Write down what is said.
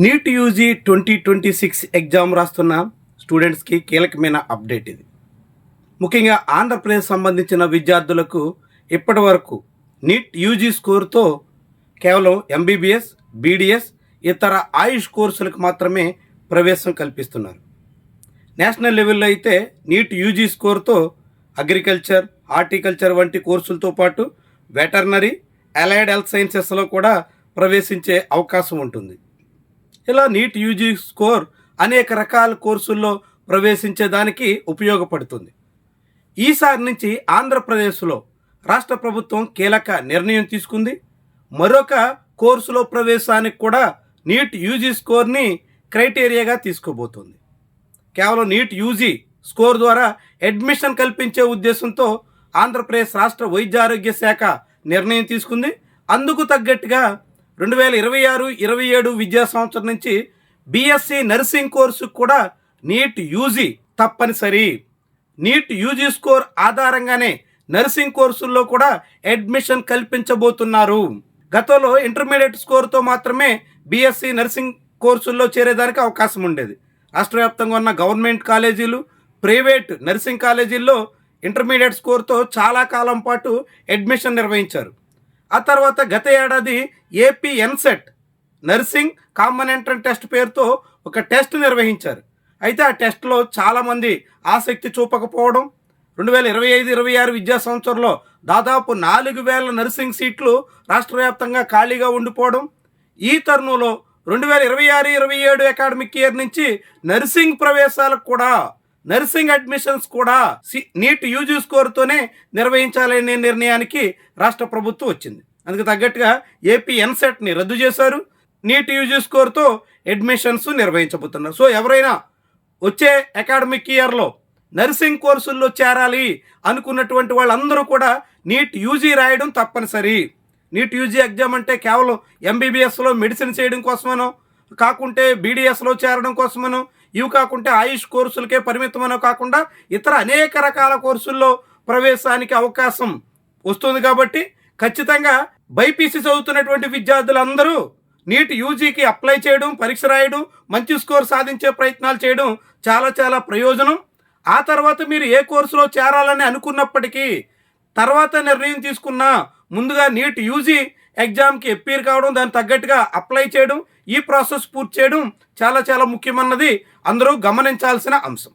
NEET UG 2026 exam రాస్తున్న స్టూడెంట్స్కి కీలకమైన అప్డేట్ ఇది. ముఖ్యంగా ఆంధ్రప్రదేశ్ సంబంధించిన విద్యార్థులకు ఇప్పటి వరకు నీట్ యూజీ స్కోర్తో కేవలం ఎంబీబీఎస్, బీడీఎస్, ఇతర ఆయుష్ కోర్సులకు మాత్రమే ప్రవేశం కల్పిస్తున్నారు. నేషనల్ లెవెల్లో అయితే నీట్ యూజీ స్కోర్తో అగ్రికల్చర్, హార్టికల్చర్ వంటి కోర్సులతో పాటు వెటర్నరీ, అలైడ్ హెల్త్ సైన్సెస్లో కూడా ప్రవేశించే అవకాశం ఉంటుంది. ఇలా నీట్ యూజీ స్కోర్ అనేక రకాల కోర్సుల్లో ప్రవేశించేదానికి ఉపయోగపడుతుంది. ఈసారి నుంచి ఆంధ్రప్రదేశ్లో రాష్ట్ర ప్రభుత్వం కీలక నిర్ణయం తీసుకుంది. మరొక కోర్సులో ప్రవేశానికి కూడా నీట్ యూజీ స్కోర్ని క్రైటీరియాగా తీసుకోబోతోంది. కేవలం నీట్ యూజీ స్కోర్ ద్వారా అడ్మిషన్ కల్పించే ఉద్దేశంతో ఆంధ్రప్రదేశ్ రాష్ట్ర వైద్య ఆరోగ్య శాఖ నిర్ణయం తీసుకుంది. అందుకు తగ్గట్టుగా 2026-27 విద్యా సంవత్సరం నుంచి బీఎస్సీ నర్సింగ్ కోర్సు కూడా నీట్ యూజీ తప్పనిసరి. నీట్ యూజీ స్కోర్ ఆధారంగానే నర్సింగ్ కోర్సుల్లో కూడా అడ్మిషన్ కల్పించబోతున్నారు. గతంలో ఇంటర్మీడియట్ స్కోర్తో మాత్రమే బీఎస్సీ నర్సింగ్ కోర్సుల్లో చేరేదానికి అవకాశం ఉండేది. రాష్ట్ర వ్యాప్తంగా ఉన్న గవర్నమెంట్ కాలేజీలు, ప్రైవేట్ నర్సింగ్ కాలేజీల్లో ఇంటర్మీడియట్ స్కోర్తో చాలా కాలం పాటు అడ్మిషన్ నిర్వహించారు. ఆ తర్వాత గత ఏడాది AP NCET nursing common entrance test పేరుతో ఒక టెస్ట్ నిర్వహించారు. అయితే ఆ టెస్ట్లో చాలామంది ఆసక్తి చూపకపోవడం, 2025-26 విద్యా సంవత్సరంలో దాదాపు 4,000 నర్సింగ్ సీట్లు రాష్ట్ర వ్యాప్తంగా ఖాళీగా ఉండిపోవడం, ఈ తరుణంలో 2026-27 అకాడమిక్ ఇయర్ నుంచి నర్సింగ్ ప్రవేశాలకు కూడా, నర్సింగ్ అడ్మిషన్స్ కూడా నీట్ యూజీ స్కోర్తోనే నిర్వహించాలనే నిర్ణయానికి రాష్ట్ర ప్రభుత్వం వచ్చింది. అందుకు తగ్గట్టుగా ఏపీ ఎన్సెట్ని రద్దు చేశారు. నీట్ యూజీ స్కోర్తో అడ్మిషన్స్ నిర్వహించబోతున్నారు. సో ఎవరైనా వచ్చే అకాడమిక్ ఇయర్లో నర్సింగ్ కోర్సుల్లో చేరాలి అనుకున్నటువంటి వాళ్ళందరూ కూడా నీట్ యూజీ రాయడం తప్పనిసరి. నీట్ యూజీ ఎగ్జామ్ అంటే కేవలం ఎంబీబీఎస్లో మెడిసిన్ చేయడం కోసమనో, కాకుంటే బీడీఎస్లో చేరడం కోసమనో, ఇవి కాకుంటే ఆయుష్ కోర్సులకే పరిమితమనో కాకుండా ఇతర అనేక రకాల కోర్సుల్లో ప్రవేశానికి అవకాశం వస్తుంది. కాబట్టి ఖచ్చితంగా బైపీసీ చదువుతున్నటువంటి విద్యార్థులందరూ నీట్ యూజీకి అప్లై చేయడం, పరీక్ష రాయడం, మంచి స్కోర్ సాధించే ప్రయత్నాలు చేయడం చాలా చాలా ప్రయోజనం. ఆ తర్వాత మీరు ఏ కోర్సులో చేరాలని అనుకున్నప్పటికీ తర్వాత నిర్ణయం తీసుకున్నా ముందుగా నీట్ యూజీ ఎగ్జామ్కి అపీర్ కావడం, దానికి తగ్గట్టుగా అప్లై చేయడం, ఈ ప్రాసెస్ పూర్తి చేయడం చాలా చాలా ముఖ్యమన్నది అందరూ గమనించాల్సిన అంశం.